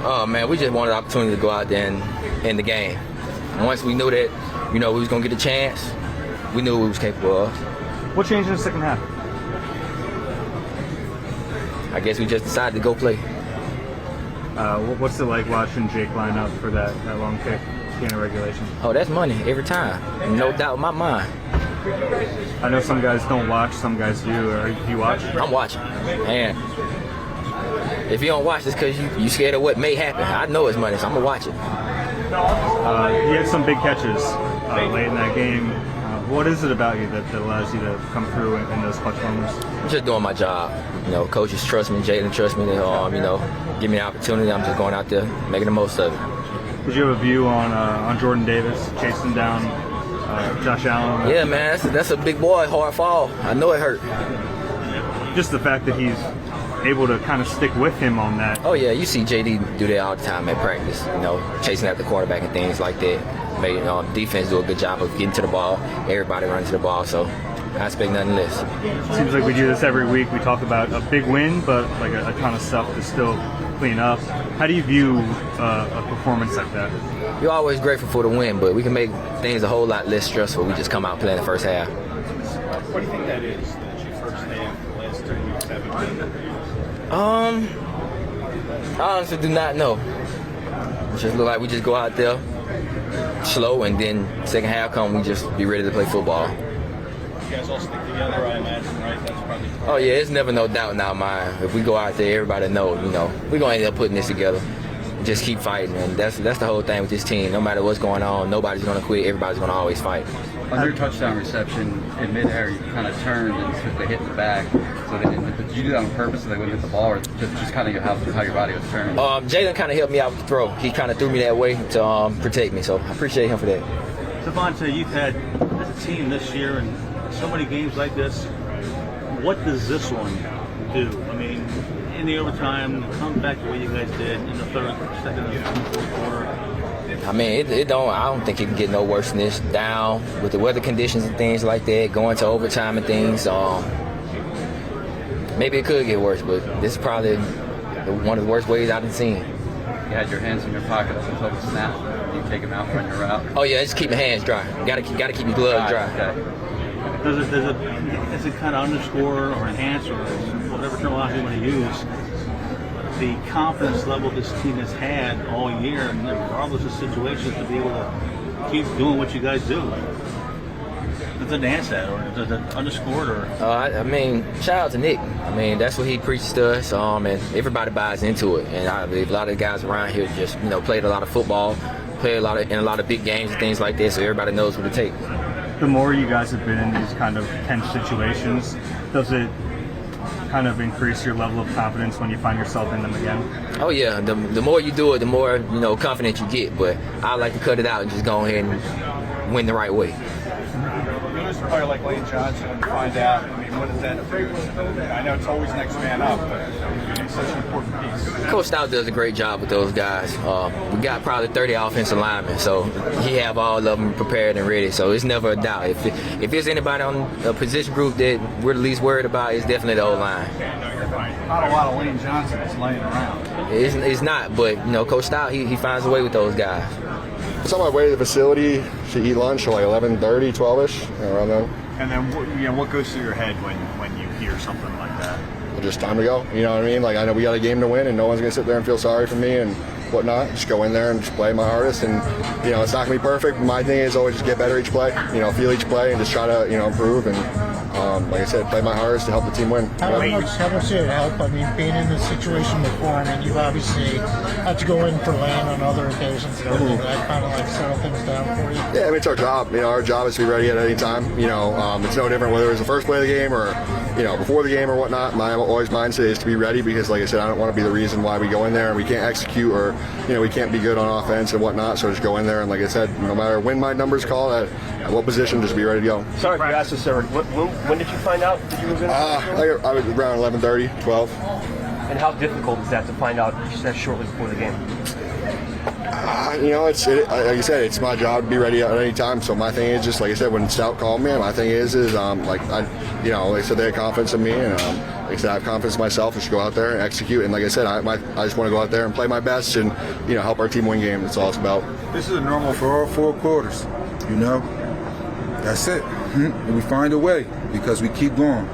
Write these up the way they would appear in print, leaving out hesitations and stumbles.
Oh, man, we just wanted the opportunity to go out there and end the game. Once we knew that, we was going to get a chance, we knew what we was capable of. What changed in the second half? I guess we just decided to go play. What's it like watching Jake line up for that long kick in regulation? Oh, that's money every time. No doubt in my mind. I know some guys don't watch, some guys do. Do you watch? I'm watching. And if you don't watch, it's because you scared of what may happen. I know it's money, so I'm going to watch it. He had some big catches late in that game. What is it about you that allows you to come through in those clutch moments? I'm just doing my job. Coaches trust me, Jalen trusts me to, give me an opportunity. I'm just going out there, making the most of it. Did you have a view on Jordan Davis chasing down Josh Allen? Yeah, man, that's a big boy, hard fall. I know it hurt. Just the fact that he's able to kind of stick with him on that. Oh, yeah, you see JD do that all the time at practice, chasing after the quarterback and things like that. Defense do a good job of getting to the ball. Everybody runs to the ball, so I expect nothing less. Seems like we do this every week. We talk about a big win, but like a ton of stuff to still clean up. How do you view a performance like that? You're always grateful for the win, but we can make things a whole lot less stressful. We just come out playing the first half. What do you think that is, that your first half, the last 2 weeks haven't been? I honestly do not know. It just look like we just go out there slow, and then second half come, we just be ready to play football. You guys all stick together, I imagine, right? That's probably. Oh yeah, it's never no doubt in our mind. If we go out there, everybody knows, we're gonna end up putting this together. Just keep fighting, and that's the whole thing with this team. No matter what's going on, nobody's gonna quit. Everybody's gonna always fight. On your touchdown reception in midair, you kind of turned and took the hit in the back. So did you do that on purpose so they wouldn't hit the ball, or just kind of how your body was turning? Jalen kind of helped me out with the throw. He kind of threw me that way to protect me, so I appreciate him for that. DeVonta, you've had as a team this year and so many games like this. What does this one do? I mean, in the overtime, come back the way you guys did in the second and fourth quarter. I mean, I don't think it can get no worse than this. Down with the weather conditions and things like that, going to overtime and things. Maybe it could get worse, but this is probably one of the worst ways I've seen. You had your hands in your pockets until the snap. You take them out when you're out. Oh yeah, just keep your hands dry. Gotta keep your gloves dry. Okay. Does it kind of underscore or enhance or whatever terminology you want to use the confidence level this team has had all year, and regardless of situations, to be able to keep doing what you guys do? Does it enhance that, or does it underscore it? Or I mean, shout out to Nick. I mean, that's what he preaches to us, and everybody buys into it. And I believe a lot of the guys around here just played a lot of football, played in a lot of big games and things like that, so everybody knows what it takes. The more you guys have been in these kind of tense situations, does it kind of increase your level of confidence when you find yourself in them again? Oh yeah, the more you do it, the more confident you get. But I like to cut it out and just go ahead and win the right way. You lose a player like Lane Johnson and find out. I mean, what does that do? I know it's always next man up, but it's such an important piece. Coach Stout does a great job with those guys. We got probably 30 offensive linemen, so he have all of them prepared and ready. So it's never a doubt. If there's anybody on a position group that we're the least worried about, it's definitely the O-line. Not a lot of Lane Johnson is laying around. It's not, but Coach Stout he finds a way with those guys. It's on my way to the facility to eat lunch at like 11:30, 12ish, around then. And then what goes through your head when you hear something like that? Well, just time to go. You know what I mean? Like, I know we got a game to win, and no one's gonna sit there and feel sorry for me and whatnot. Just go in there and just play my hardest. And it's not gonna be perfect. My thing is always just get better each play. Feel each play and just try to improve. And like I said, play my hardest to help the team win. How much did it help? I mean, being in this situation before, you've obviously had to go in for Lane on other occasions. Did that kind of settle things down for you? Yeah, it's our job. Our job is to be ready at any time. It's no different whether it's the first play of the game or before the game or whatnot. My always mindset is to be ready because, like I said, I don't want to be the reason why we go in there and we can't execute or we can't be good on offense and whatnot. So just go in there and, like I said, no matter when my numbers call at what position, just be ready to go. Sorry if you asked this, Eric. When did you find out that you were going to? I was around 11:30, 12. And how difficult is that to find out shortly before the game? You know, like you said, it's my job to be ready at any time. So my thing is just, like I said, when Stout called me, my thing is like I said, they had confidence in me, and like I said, I have confidence in myself. Just go out there and execute. And like I said, I just want to go out there and play my best and help our team win games. That's all it's about. This is normal for all 4 quarters. That's it. We find a way because we keep going.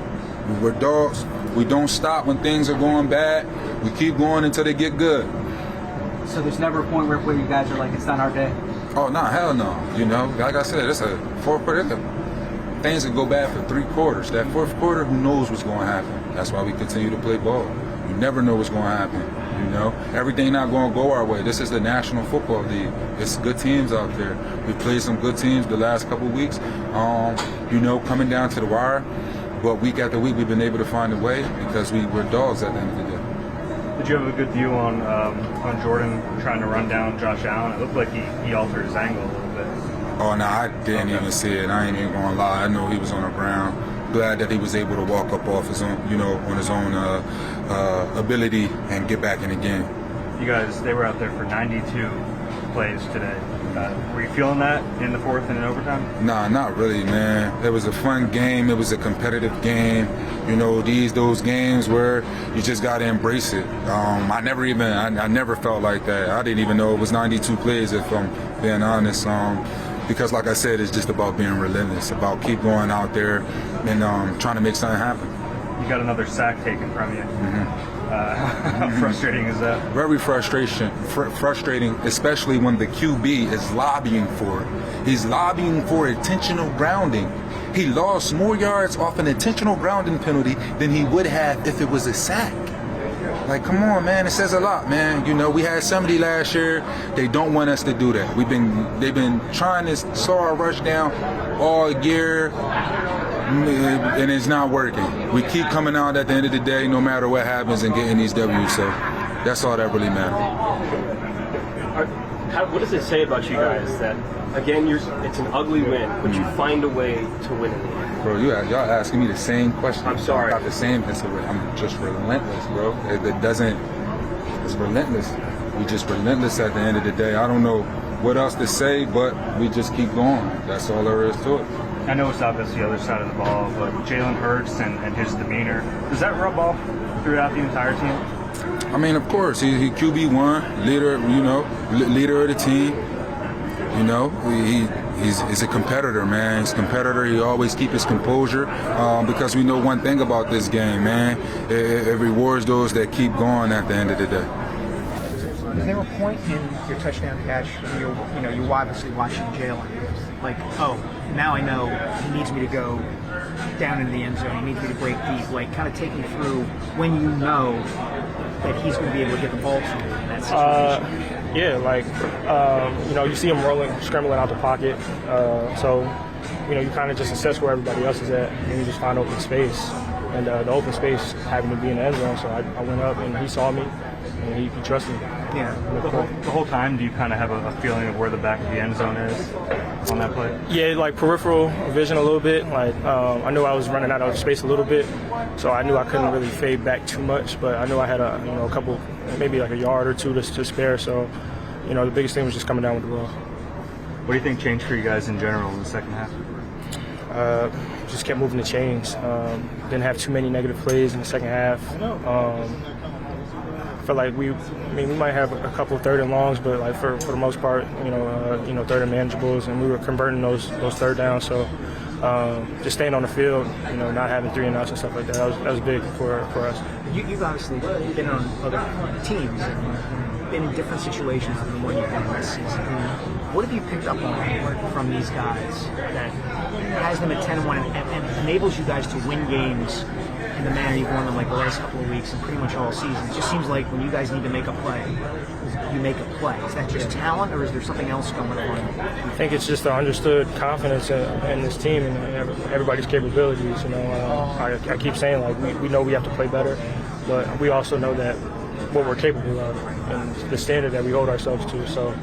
We're dogs. We don't stop when things are going bad. We keep going until they get good. So there's never a point where you guys are like, it's not our day? Oh, no, hell no. Like I said, it's a 4th quarter. Things can go bad for 3 quarters. That 4th quarter, who knows what's going to happen? That's why we continue to play ball. You never know what's going to happen. Everything not going to go our way. This is the National Football League. It's good teams out there. We played some good teams the last couple of weeks. Coming down to the wire. But week after week, we've been able to find a way because we're dogs at the end of the day. Did you have a good view on Jordan trying to run down Josh Allen? It looked like he altered his angle a little bit. Oh, no, I didn't even see it. I ain't even going to lie. I know he was on the ground. Glad that he was able to walk up off his own, on his own ability and get back in the game. You guys, they were out there for 92 plays today. Were you feeling that in the 4th and in overtime? Nah, not really, man. It was a fun game. It was a competitive game. Those games where you just got to embrace it. I never felt like that. I didn't even know it was 92 plays, if I'm being honest. Because, like I said, it's just about being relentless, about keep going out there and trying to make something happen. You got another sack taken from you. Mm-hmm. How frustrating is that? Very frustrating, especially when the QB is lobbying for it. He's lobbying for intentional grounding. He lost more yards off an intentional grounding penalty than he would have if it was a sack. Like, come on, man, it says a lot, man. We had somebody last year. They don't want us to do that. They've been trying to slow our rush down all year, and it's not working. We keep coming out at the end of the day, no matter what happens, and getting these W's. So that's all that really matters. What does it say about you guys that, again, it's an ugly win, but you find a way to win it? Bro, y'all asking me the same question. I'm sorry. About the same answer. I'm just relentless, bro. It's relentless. We just relentless at the end of the day. I don't know what else to say, but we just keep going. That's all there is to it. I know it's obviously the other side of the ball, but Jalen Hurts and his demeanor, does that rub off throughout the entire team? I mean, of course, he QB1, leader, leader of the team. He's a competitor, man. He's a competitor. He always keep his composure because we know one thing about this game, man. It rewards those that keep going at the end of the day. Is there a point in your touchdown catch where you're obviously watching Jalen, like, oh, now I know he needs me to go down into the end zone, he needs me to break deep, like, kind of take me through when you know that he's going to be able to get the ball to you in that situation? You see him scrambling out the pocket. You kind of just assess where everybody else is at, and you just find open space. And the open space happened to be in the end zone, so I went up, and he saw me, and he trusted me. Yeah. The whole time, do you kind of have a feeling of where the back of the end zone is on that play? Yeah, like peripheral vision a little bit. Like I knew I was running out of space a little bit, so I knew I couldn't really fade back too much. But I knew I had a couple, maybe like a yard or two to spare. So, the biggest thing was just coming down with the ball. What do you think changed for you guys in general in the second half? Just kept moving the chains. Didn't have too many negative plays in the second half. Felt like we might have a couple of 3rd and longs, but like for the most part, 3rd and manageables, and we were converting those 3rd downs. So just staying on the field, not having 3 and outs and stuff like that. That was big for us. You've obviously been on other teams and been in different situations than the one you've been in this season. What have you picked up on from these guys that has them at 10-1 and enables you guys to win games in the manner you've won them like the last couple of weeks and pretty much all season? It just seems like when you guys need to make a play, you make a play. Is that just talent, or is there something else going on? I think it's just the understood confidence in this team and everybody's capabilities. I keep saying, like, we know we have to play better, but we also know that what we're capable of and the standard that we hold ourselves to. So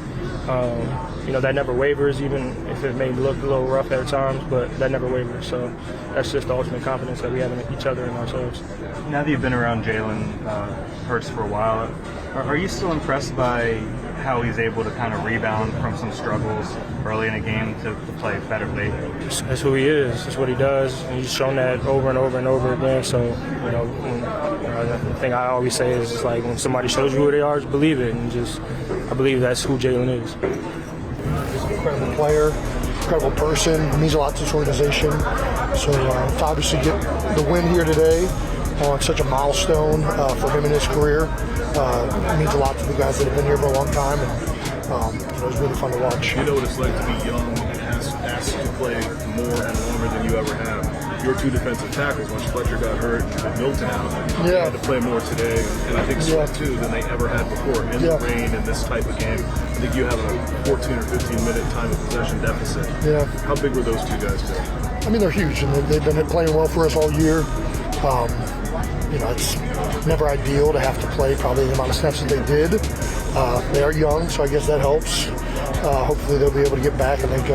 That never wavers, even if it may look a little rough at times, but that never wavers. So that's just the ultimate confidence that we have in each other and ourselves. Now that you've been around Jalen Hurts for a while, are you still impressed by how he's able to kind of rebound from some struggles early in a game to play better late? That's who he is. That's what he does. And he's shown that over and over and over again. So, the thing I always say is just like when somebody shows you who they are, just believe it. And I believe that's who Jalen is. He's an incredible player, incredible person. He means a lot to this organization. So to obviously get the win here today on such a milestone for him in his career, it means a lot to the guys that have been here for a long time, and it was really fun to watch. You know what it's like to be young and asked to play more and longer than you ever have. Your two defensive tackles, once Fletcher got hurt and Milton out, they had to play more today, and I think Smith too, than they ever had before in the rain in this type of game. I think you have a 14 or 15-minute time of possession deficit. Yeah. How big were those two guys today? I mean, they're huge, and they've been playing well for us all year. It's never ideal to have to play probably the amount of snaps that they did. They are young, so I guess that helps. Hopefully they'll be able to get back. I think,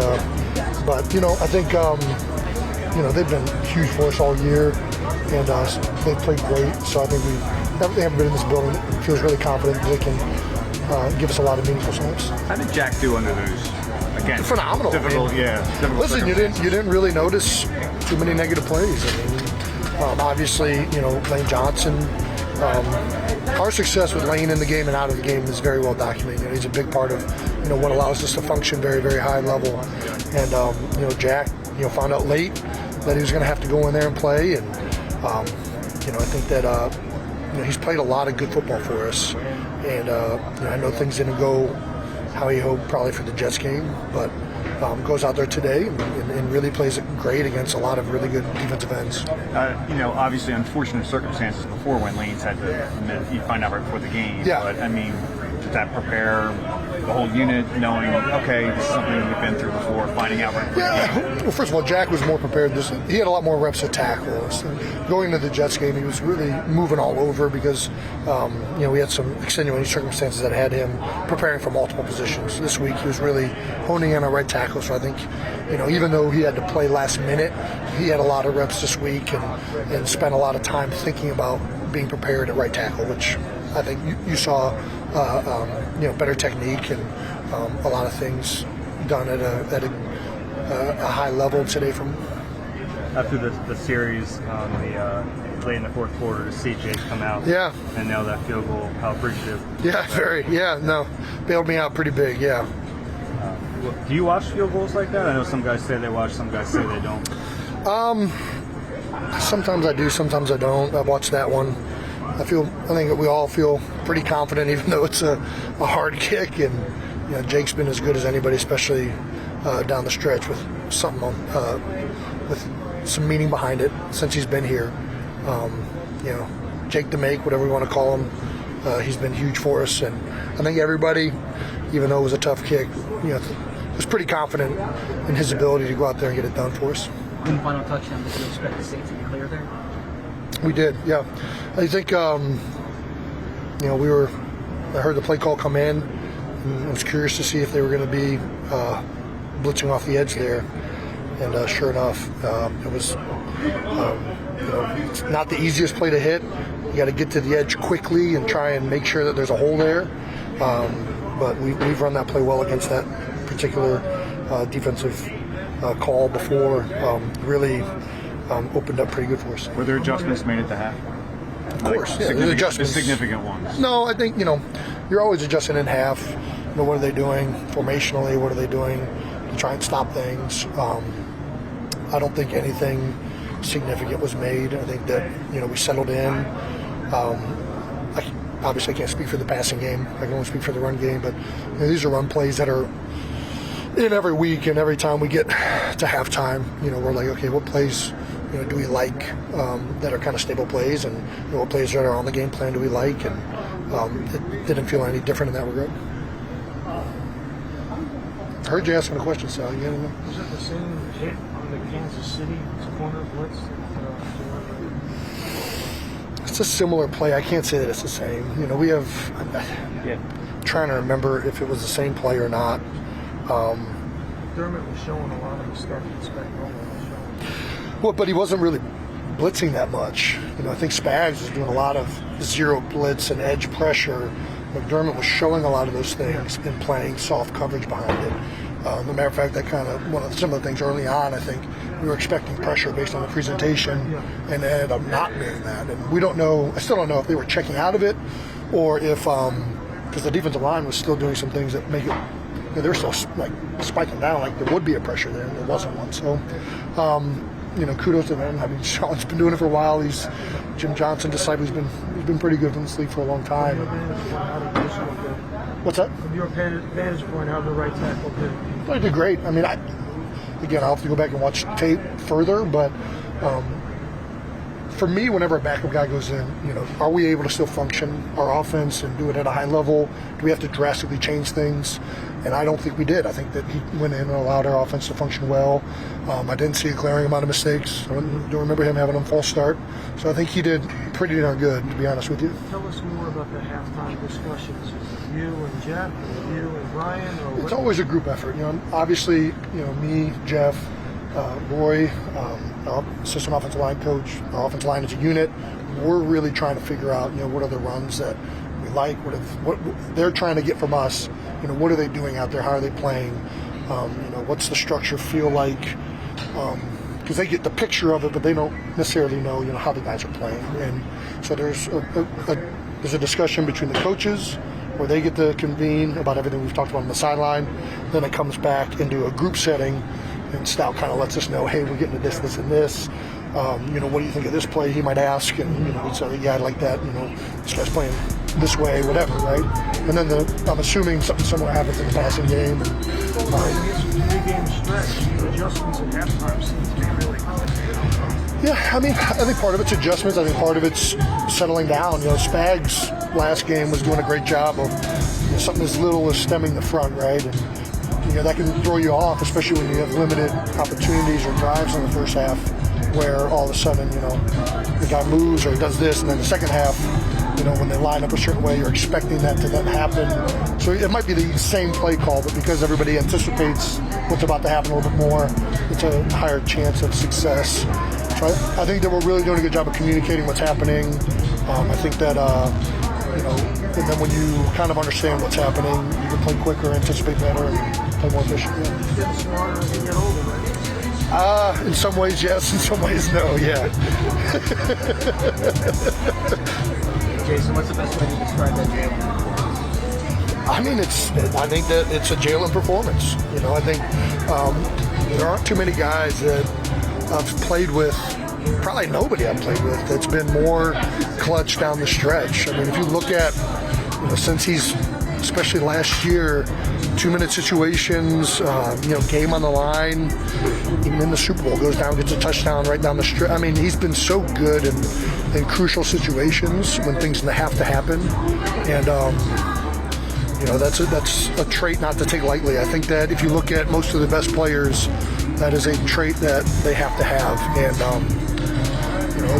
they've been huge for us all year, and they've played great. So I think they haven't been in this building. It feels really confident that they can give us a lot of meaningful snaps. How did Jack do under those? Again, phenomenal. Difficult, difficult. Listen, you didn't really notice too many negative plays. I mean, obviously, Lane Johnson. Our success with Lane in the game and out of the game is very well documented. He's a big part of, what allows us to function very, very high level. And Jack, found out late that he was going to have to go in there and play. And I think that he's played a lot of good football for us. And I know things didn't go how he hoped probably for the Jets game, but goes out there today and really plays it great against a lot of really good defensive ends. Obviously unfortunate circumstances before when Lane's had to you find out right before the game. Yeah. But, did that prepare the whole unit knowing, okay, this is something we've been through before, finding out right before the game? Well, first of all, Jack was more prepared. He had a lot more reps at tackle. So going into the Jets game, he was really moving all over because, we had some extenuating circumstances that had him preparing for multiple positions. This week, he was really honing in on right tackle. So I think, even though he had to play last minute, he had a lot of reps this week and spent a lot of time thinking about being prepared at right tackle, which I think you saw, better technique and a lot of things done at a high level today from. After the series, late in the fourth quarter, to see Jake come out and nail that field goal, how appreciative. Yeah, very. Yeah, no, bailed me out pretty big. Yeah. Do you watch field goals like that? I know some guys say they watch, some guys say they don't. Sometimes I do, sometimes I don't. I've watched that one. I think that we all feel pretty confident, even though it's a hard kick. And Jake's been as good as anybody, especially down the stretch with something with some meaning behind it since he's been here. Jake the Make, whatever we want to call him, he's been huge for us. And I think everybody, even though it was a tough kick, was pretty confident in his ability to go out there and get it done for us. One final touchdown, did you expect the safety to clear there? We did, yeah. I think, I heard the play call come in, and I was curious to see if they were going to be blitzing off the edge there. And sure enough, it was it's not the easiest play to hit. You got to get to the edge quickly and try and make sure that there's a hole there. But we've run that play well against that particular defensive call before. Really opened up pretty good for us. Were there adjustments made at the half? Of course, yeah, there's adjustments. Significant ones. No, I think, you're always adjusting in half. What are they doing formationally? What are they doing to try and stop things? I don't think anything significant was made. I think that, we settled in. I obviously can't speak for the passing game. I can only speak for the run game. But these are run plays that are in every week, and every time we get to halftime, we're like, okay, what plays do we like that are kind of stable plays, and what plays that are on the game plan do we like? And it didn't feel any different in that regard. I heard you asking a question, Sal. You know? Is it the same hit on the Kansas City corner blitz? It's a similar play. I can't say that it's the same. We have trying to remember if it was the same play or not. Dermott was showing a lot of the stuff you expect normally. Well, but he wasn't really blitzing that much. I think Spags was doing a lot of zero blitz and edge pressure. McDermott was showing a lot of those things and playing soft coverage behind it. As a matter of fact, that kind of some of the things early on, I think we were expecting pressure based on the presentation, and it ended up not being that. And we don't know. I still don't know if they were checking out of it, or if because the defensive line was still doing some things that make it. They were still like spiking down, like there would be a pressure there, and there wasn't one. So. Kudos to them. I mean, Sean's been doing it for a while. He's Jim Johnson disciple. He's been pretty good in this league for a long time. What's that? From your vantage point, how the right tackle did? They did great. I mean, I'll have to go back and watch tape further, but for me, whenever a backup guy goes in, are we able to still function our offense and do it at a high level? Do we have to drastically change things? And I don't think we did. I think that he went in and allowed our offense to function well. I didn't see a glaring amount of mistakes. I don't remember him having a false start. So I think he did pretty darn good, to be honest with you. Tell us more about the halftime discussions. You and Jeff, or you and Brian? Or it's always a group effort. Obviously, me, Jeff, Roy, our assistant offensive line coach, our offensive line as a unit, we're really trying to figure out, what are the runs that we like, what they're trying to get from us. What are they doing out there? How are they playing? What's the structure feel like? Because they get the picture of it, but they don't necessarily know, how the guys are playing. And so there's a discussion between the coaches where they get to convene about everything we've talked about on the sideline. Then it comes back into a group setting, and Stout kind of lets us know, hey, we're getting to this, this, and this. What do you think of this play? He might ask, and we'd say, yeah, I like that. This guy's playing this way, whatever, right? And then I'm assuming something similar happens in the passing game. It's a 3-game stretch. The adjustments at halftime seems to be really good. Yeah, I think part of it's adjustments. I think part of it's settling down. Spags last game was doing a great job of something as little as stemming the front, right? And that can throw you off, especially when you have limited opportunities or drives in the first half, where all of a sudden, the guy moves or he does this, and then the second half, when they line up a certain way, you're expecting that to then happen. So it might be the same play call, but because everybody anticipates what's about to happen a little bit more, it's a higher chance of success. So I think that we're really doing a good job of communicating what's happening. I think that, and then when you kind of understand what's happening, you can play quicker, anticipate better, and play more efficiently. You get smarter as you get older, right? In some ways, yes. In some ways, no. Yeah. Jason, what's the best way to describe that Jalen performance? I think that it's a Jalen performance. I think there aren't too many guys that I've played with, probably nobody I've played with, that's been more clutch down the stretch. If you look at, since he's, especially last year, 2-minute situations, game on the line, even in the Super Bowl, goes down, gets a touchdown right down the stretch. He's been so good in crucial situations when things have to happen. And, that's a trait not to take lightly. I think that if you look at most of the best players, that is a trait that they have to have. And,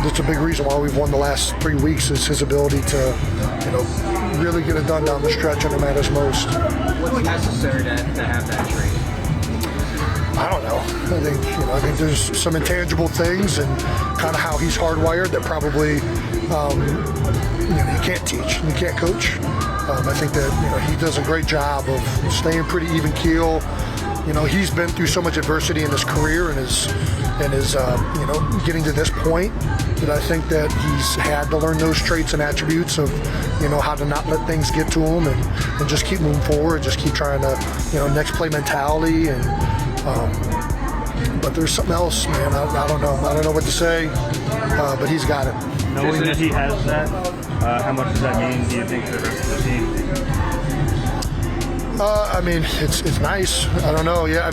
that's a big reason why we've won the last 3 weeks is his ability to, really get it done down the stretch when it matters most. What's necessary to have that trait? I don't know. I think there's some intangible things and kind of how he's hardwired that probably you can't teach, you can't coach. I think that he does a great job of staying pretty even keel. He's been through so much adversity in his career and his getting to this point that I think that he's had to learn those traits and attributes of how to not let things get to him and just keep moving forward, just keep trying to next play mentality and but there's something else, man. I don't know what to say, but he's got it. Knowing that he has that, how much does that mean, do you think, to the rest of the team? It's nice. I don't know. Yeah,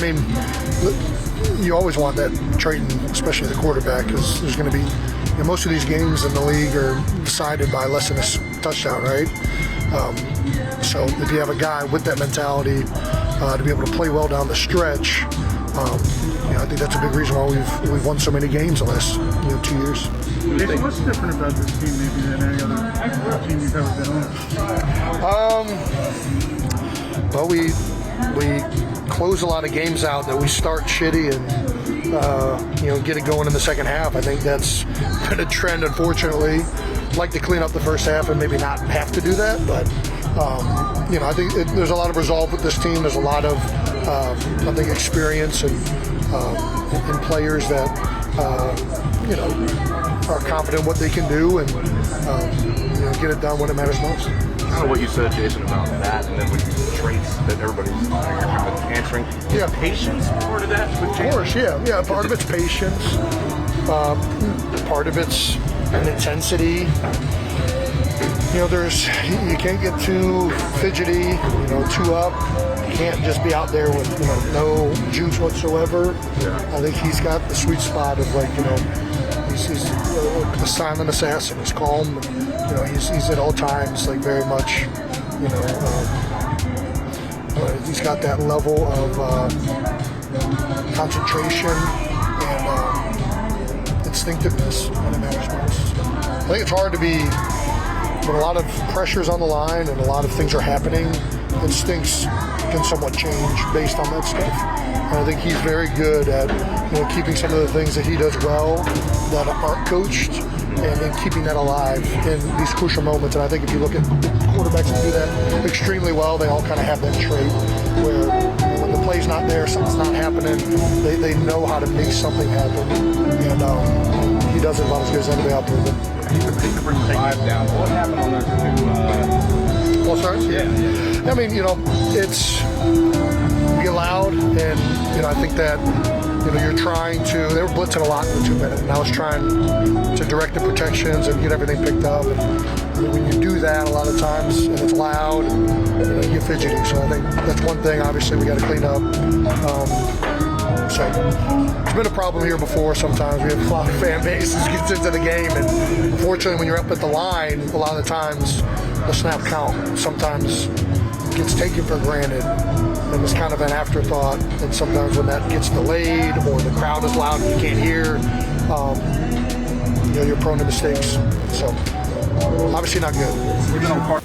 you always want that trait, especially the quarterback, because there's going to be most of these games in the league are decided by less than a touchdown, right? So if you have a guy with that mentality to be able to play well down the stretch, I think that's a big reason why we've won so many games the last 2 years. Jason, what's different about this team maybe than any other team you've ever been on? Well, we close a lot of games out that we start shitty and get it going in the second half. I think that's been a trend, unfortunately. I'd like to clean up the first half and maybe not have to do that, but I think there's a lot of resolve with this team. There's a lot of I think experience and players that are confident in what they can do and get it done when it matters most. Kind of what you said, Jason, about that, and then with the traits that everybody's kind of answering. Yeah, patience part of that. Of course, yeah. Part of it's patience. Part of it's an intensity. You can't get too fidgety, too up. You can't just be out there with no juice whatsoever. Yeah. I think he's got the sweet spot of he's a silent assassin. He's calm. He's at all times very much. He's got that level of concentration and instinctiveness when it matters most. I think it's hard to be. When a lot of pressure's on the line and a lot of things are happening, instincts can somewhat change based on that stuff. And I think he's very good at keeping some of the things that he does well that aren't coached and keeping that alive in these crucial moments. And I think if you look at quarterbacks that do that extremely well, they all kind of have that trait where when the play's not there, something's not happening, they know how to make something happen. And he does it about as good as anybody out there. To bring the vibe down. What happened on those two? Well, sorry? Yeah. I mean, it's you get loud, and I think that you're trying to. They were blitzing a lot in the 2 minute, and I was trying to direct the protections and get everything picked up. And when you do that, a lot of times, and it's loud, and you get fidgety. So I think that's one thing. Obviously, we got to clean up. So it's been a problem here before. Sometimes we have a lot of fan bases gets into the game, and unfortunately, when you're up at the line, a lot of the times the snap count sometimes gets taken for granted, and it's kind of an afterthought. And sometimes when that gets delayed or the crowd is loud and you can't hear, you're prone to mistakes. So obviously not good.